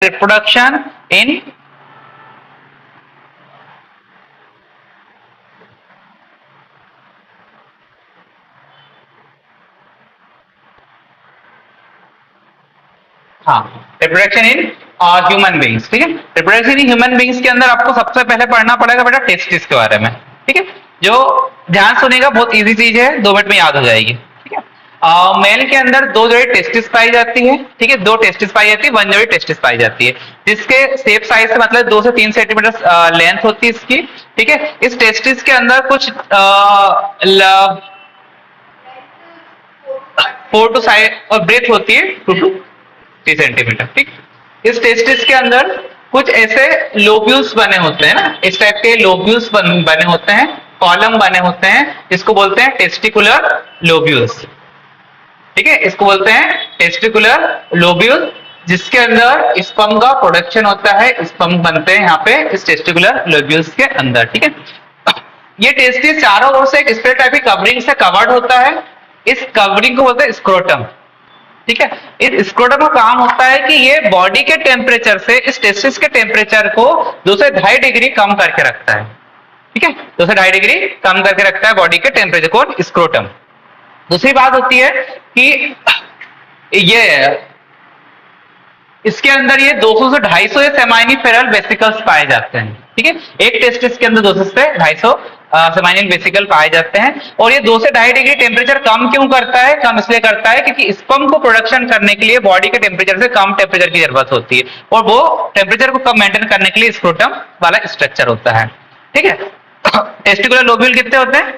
Reproduction in हाँ reproduction in human beings, ठीक है। रिप्रोडक्शन इन ह्यूमन बींग्स के अंदर आपको सबसे पहले पढ़ना पड़ेगा बेटा टेस्टिस के बारे में, ठीक है। जो ध्यान सुनेगा बहुत इजी चीज है, 2 मिनट में याद हो जाएगी, ठीक है। मेल के अंदर 2 जोड़ी टेस्टिस पाई जाती है, ठीक है, 2 टेस्टिस पाई जाती है, 1 जोड़ी टेस्टिस पाई जाती है, जिसके शेप साइज से मतलब 2 से 3 सेंटीमीटर लेंथ होती है इसकी, ठीक है। इस टेस्टिस के अंदर कुछ 4 टू साइड और ब्रेथ होती है 2 टू 3 सेंटीमीटर, ठीक। इस टेस्टिस के अंदर कुछ ऐसे लोब्यूल्स बने होते हैं ना, इस टाइप के लोब्यूल्स बने होते हैं, कॉलम बने होते हैं, इसको बोलते हैं टेस्टिकुलर लोब्यूल्स, ठीक है। इसको बोलते हैं टेस्टिकुलर लोब्यूल, जिसके अंदर स्पर्म का प्रोडक्शन होता है, स्पर्म बनते हैं यहाँ पे इस टेस्टिकुलर लोब्यूल्स के अंदर, ठीक है। ये टेस्टिस चारों ओर से एक स्प्रे टाइप की कवरिंग से कवर्ड होता है, इस कवरिंग को बोलते हैं स्क्रोटम, ठीक है। इस स्क्रोटम का काम होता है कि ये बॉडी के टेम्परेचर से इस टेस्टिस के टेम्परेचर को 2 से 2.5 डिग्री कम करके रखता है, ठीक है, 2 से 2.5 डिग्री कम करके रखता है बॉडी के टेम्परेचर को स्क्रोटम। दूसरी बात होती है कि ये इसके अंदर ये 200 से 250 ये सेमाइनिफेरल वेसिकल्स पाए जाते हैं, ठीक है। एक टेस्टिस के अंदर 200 से 250 सेमाइनल वेसिकल पाए जाते हैं, और ये 2 से 2.5 डिग्री टेम्परेचर कम क्यों करता है? कम इसलिए करता है क्योंकि स्पर्म को प्रोडक्शन करने के लिए बॉडी के टेम्परेचर से कम टेम्परेचर की जरूरत होती है, और वो टेम्परेचर को कम मेंटेन करने के लिए स्क्रोटम वाला स्ट्रक्चर होता है, ठीक है। टेस्टिकुलर लोब्यूल कितने होते हैं?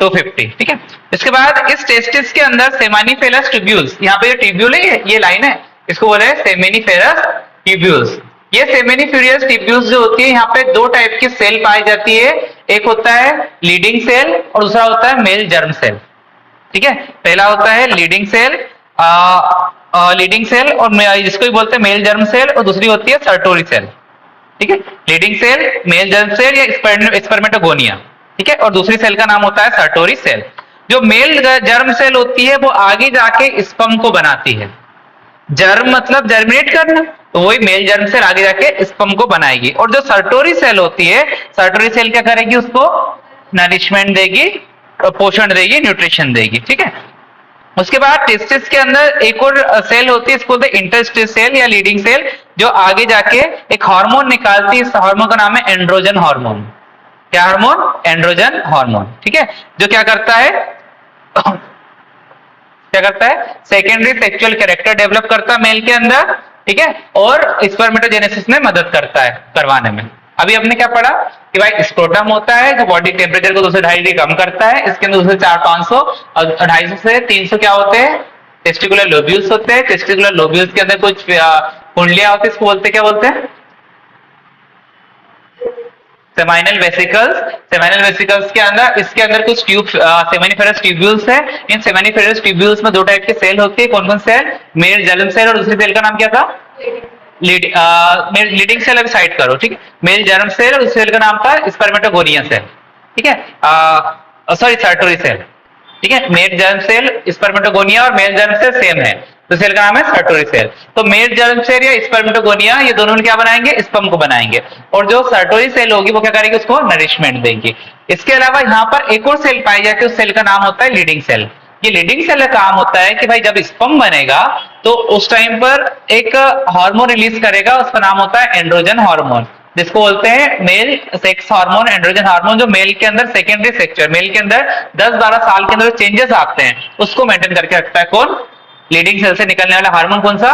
250, ठीक है। इसके बाद इस टेस्टिस के अंदर सेमानिफेरस ट्यूब्यूल्स, यहाँ पे जो ट्यूब्यूल है ये लाइन है, इसको बोले सेमेनिफेरस ट्यूब्यूल्स। ये सेमेनिफेरस ट्यूब्यूल्स जो होती है, यहाँ पे 2 टाइप की सेल पाई जाती है, एक होता है लीडिंग सेल और दूसरा होता है मेल जर्म सेल, ठीक है। पहला होता है लीडिंग सेल, लीडिंग सेल और जिसको भी बोलते हैं मेल जर्म सेल, और दूसरी होती है सर्टोरी सेल, ठीक है। Leading cell, male germ cell या स्पर्मेटोगोनिया, ठीक है, और दूसरी सेल का नाम होता है सर्टोरी सेल। जो मेल जर्म सेल होती है वो आगे जाके स्पर्म को बनाती है, जर्म मतलब जर्मिनेट करना, तो वही मेल जर्म सेल आगे जाके स्पर्म को बनाएगी, और जो सर्टोरी सेल होती है, सर्टोरी सेल क्या करेगी? उसको नरिशमेंट देगी, पोषण देगी, न्यूट्रिशन देगी, ठीक है। उसके बाद टेस्टिस के अंदर एक और सेल होती है, इसको बोलते हैं इंटरस्टिस सेल या लीडिंग सेल, जो आगे जाके एक हार्मोन निकालती है, इस हार्मोन का नाम है एंड्रोजन हार्मोन। क्या हार्मोन? एंड्रोजन हार्मोन, ठीक है। जो क्या करता है क्या करता है? सेकेंडरी सेक्सुअल कैरेक्टर डेवलप करता है मेल के अंदर, ठीक है, और स्पर्मेटोजेनेसिस में मदद करता है करवाने में। अभी हमने क्या पढ़ा कि भाई स्क्रोटम होता है जो बॉडी टेम्परेचर को 2 से 2.5 डिग्री कम करता है, इसके अंदर 2 से 400-500 और 250 से 300 क्या होते हैं? टेस्टिकुलर लोब्यूल्स होते हैं। टेस्टिकुलर लोब्यूल्स के अंदर कुछ कुंडलियां होती है, इसको बोलते क्या बोलते हैं? Seminal vesicles. सेमाइनल वेसिकल्स के अंदर इसके अंदर कुछ ट्यूब सेमानिफेरस ट्यूब्यूल्स है। इन सेमानिफेरस ट्यूब्यूल्स में 2 टाइप के सेल होते हैं। कौन कौन से? मेल जर्म सेल, और दूसरी सेल का नाम क्या था? Leading cell. अभी साइड करो, ठीक है। मेल जर्म सेल और दूसरी सेल का नाम था स्पर्मेटोगोनिया सेल, ठीक है, सॉरी सर्टोरी सेल, ठीक है। मेल जर्म सेल, स्पर्मेटोगोनिया और मेल जर्म सेल सेम है, तो सेल का नाम है सर्टोरी सेल। तो मेल जर्म सेल या स्पर्मेटोगोनिया ये दोनों क्या बनाएंगे? स्पर्म को बनाएंगे, और जो सर्टोरी सेल होगी वो क्या करेगी? उसको नरिशमेंट देगी। इसके अलावा यहाँ पर एक और सेल पाई जाती है, उस सेल का नाम होता है लीडिंग सेल। ये लीडिंग सेल का काम होता है कि भाई जब स्पर्म बनेगा तो उस टाइम पर एक हार्मोन रिलीज करेगा, उसका नाम होता है एंड्रोजन हार्मोन, जिसको बोलते हैं male sex hormone, androgen hormone. जो मेल के अंदर सेकेंडरी सेक्सुअल, मेल के अंदर 10-12 साल के अंदर चेंजेस आते हैं उसको मेंटेन करके रखता है। कौन? लीडिंग सेल से निकलने वाला हार्मोन कौन सा?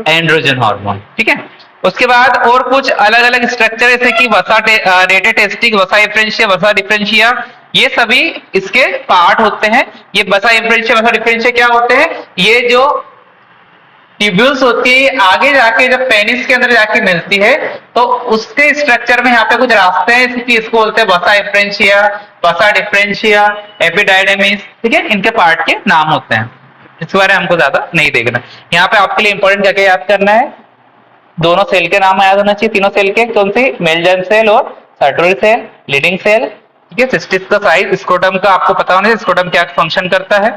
एंड्रोजन हार्मोन, ठीक है। उसके बाद और कुछ अलग अलग स्ट्रक्चर जैसे कि वसा रेटेटेस्टिक, वसा एफ्रेंशिया, वसा डिफरेंशिया, ये सभी इसके पार्ट होते हैं। ये वसा एफ्रेंशिया, वसा डिफरेंशिया क्या होते हैं? ये जो ट्यूब्यूल्स होती है आगे जाके जब पेनिस के अंदर जाके मिलती है तो उसके स्ट्रक्चर में यहाँ पे कुछ रास्ते हैं, इसको बोलते हैं वसा एफ्रेंशिया, वसा डिफरेंशिया, एपिडाइडेमिस, ठीक है। इनके पार्ट के नाम होते हैं, इस बारे में हमको ज्यादा नहीं देखना। यहाँ पे आपके लिए इंपॉर्टेंट क्या क्या याद करना है? दोनों सेल के नाम याद होना चाहिए, तीनों सेल के। कौन सी? मेल जर्म सेल और सर्टोरी सेल, लीडिंग सेल, ठीक है। सिस्टिस का साइज, स्क्रोटम का आपको पता होना चाहिए, स्क्रोटम क्या फंक्शन करता है।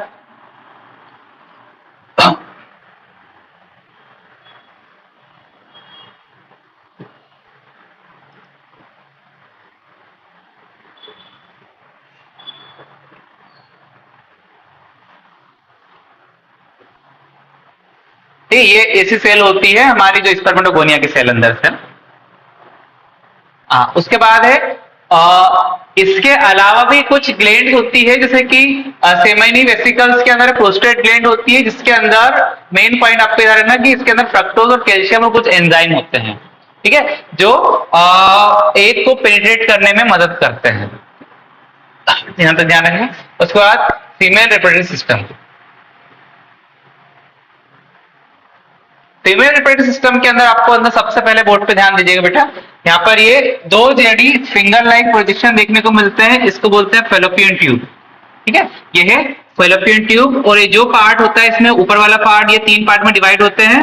ठीक है, ये ऐसी सेल होती है हमारी जो स्पर्मेटोगोनिया की सेल अंदर से। हाँ, उसके बाद है इसके अलावा भी कुछ ग्लैंड होती है, जैसे कि सेमाइनी वेसिकल्स के अंदर प्रोस्टेट ग्लैंड होती है, जिसके अंदर मेन पॉइंट आपको याद रखना कि इसके अंदर फ्रक्टोज और कैल्शियम और कुछ एंजाइम होते हैं, ठीक है, जो एग को पेनिट्रेट करने में मदद करते हैं। यहां तक ध्यान रखना। उसके बाद female reproductive system. Female reproductive system के अंदर आपको अंदर सबसे पहले बोर्ड पे ध्यान दीजिएगा बेटा, यहाँ पर ये दो जेडी फिंगर लाइक प्रोजेक्शन देखने को मिलते हैं, इसको बोलते हैं फेलोपियन ट्यूब, ठीक है, ये है फेलोपियन ट्यूब। और ये जो पार्ट होता है इसमें ऊपर वाला पार्ट, ये 3 पार्ट में डिवाइड होते हैं,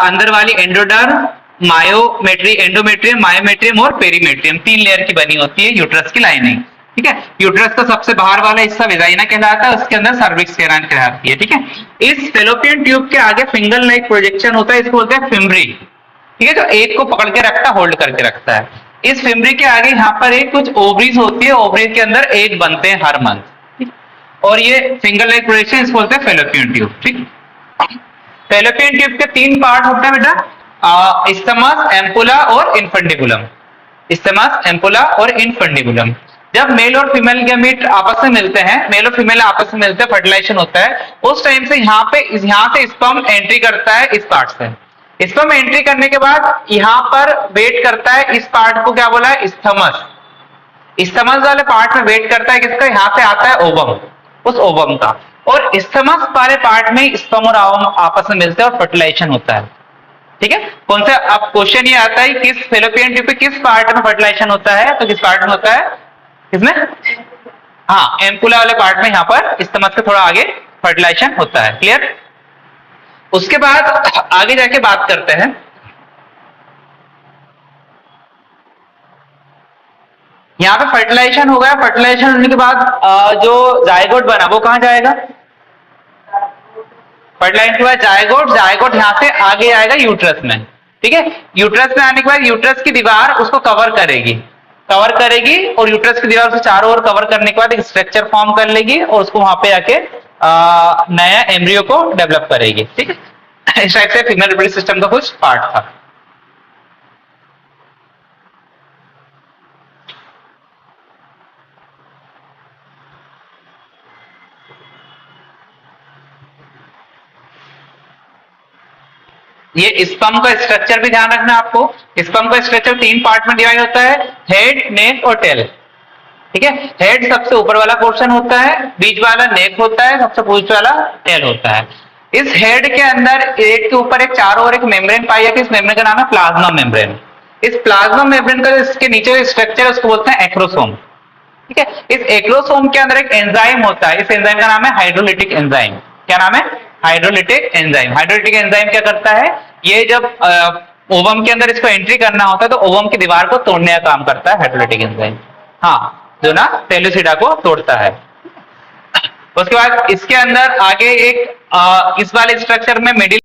अंदर वाली एंडोडर्म, मायोमेट्री, एंडोमेट्रियम, मायोमेट्रियम और पेरीमेट्रियम, 3 लेयर की बनी होती है यूट्रस की लाइनिंग, ठीक है। यूट्रस का सबसे बाहर वाला हिस्सा वेजाइना कहलाता है, उसके अंदर सर्विक्स कहलाती है, ठीक है। इस फेलोपियन ट्यूब के आगे फिंगर लाइक प्रोजेक्शन होता है, इसको बोलते हैं फिम्ब्री, ठीक है, जो एग को पकड़ के रखता है, होल्ड करके रखता है। इस फिम्ब्री के आगे यहाँ पर एक कुछ ओवरीज होती है, ओवरीज के अंदर एग बनते हैं हर मंथ, और ये फिंगर लाइक प्रोजेक्शन इसको बोलते हैं फेलोपियन ट्यूब, ठीक। फेलोपियन ट्यूब के 3 पार्ट होते हैं बेटा, इस्थमस, एम्पुला और इनफंडिबुलम। इस्थमस, एम्पुला और इनफंडिबुलम। जब मेल और फीमेल गैमीट आपस में मिलते हैं, मेल और फीमेल आपस में मिलते हैं, फर्टिलाइजेशन होता है, उस टाइम से यहाँ से स्पर्म एंट्री करता है इस पार्ट से। स्पर्म एंट्री करने के बाद यहाँ पर वेट करता है, इस पार्ट को क्या बोला है, इस्थमस। इस्थमस वाले पार्ट में वेट करता है किसका, यहाँ से आता है ओवम, उस ओवम का। और इस्थमस वाले पार्ट में स्पर्म और ओवम आपस में मिलते हैं और फर्टिलाइजेशन होता है, ठीक है। कौन सा, अब क्वेश्चन ये आता है किस फेलोपियन ट्यूब पे किस पार्ट में फर्टिलाइजेशन होता है, तो किस पार्ट में होता है, किसमें, हाँ, एम्पुला वाले पार्ट में, यहाँ पर इस्थमस के थोड़ा आगे फर्टिलाइजेशन होता है, क्लियर। उसके बाद आगे जाके बात करते हैं, यहाँ पे फर्टिलाइजेशन हो गया, फर्टिलाइजेशन होने के बाद जो जायगोट बना वो कहां जाएगा, फर्टिलाइजेशन के बाद जायगोट, जायगोट यहाँ से आगे आएगा यूट्रस में, ठीक है। यूट्रस में आने के बाद यूट्रस की दीवार उसको कवर करेगी और यूट्रस की दीवार से चारों ओर कवर करने के बाद एक स्ट्रक्चर फॉर्म कर लेगी और उसको वहां पे आके नया एम्ब्रियो को डेवलप करेगी, ठीक है। इस टाइप से फीमेल रिप्रोडक्टिव सिस्टम का कुछ पार्ट था। ये स्पर्म का स्ट्रक्चर भी ध्यान रखना आपको। स्पर्म का स्ट्रक्चर 3 पार्ट में डिवाइड होता है, हेड, नेक और टेल, ठीक है। हेड सबसे ऊपर वाला पोर्शन होता है, बीच वाला नेक होता है, सबसे बीच वाला टेल होता है। इस हेड के अंदर हेड के ऊपर एक चारों ओर एक मेम्ब्रेन पाई जाती है, इस मेम्ब्रेन का नाम है प्लाज्मा मेम्ब्रेन। इस प्लाज्मा मेम्ब्रेन का इसके नीचे जो स्ट्रक्चर है उसको बोलते हैं एक्रोसोम, ठीक है। इस एक्रोसोम के अंदर एक एंजाइम होता है, इस एंजाइम का नाम है हाइड्रोलिटिक एंजाइम। क्या नाम है, हाइड्रोलिटिक एंजाइम। हाइड्रोलिटिक एंजाइम क्या करता है, ये जब ओवम के अंदर इसको एंट्री करना होता है तो ओवम की दीवार को तोड़ने का काम करता है हाइड्रोलिटिक एंजाइम, हाँ, जो ना पेलुसिडा को तोड़ता है। उसके बाद इसके अंदर आगे एक इस वाले स्ट्रक्चर में मिडिल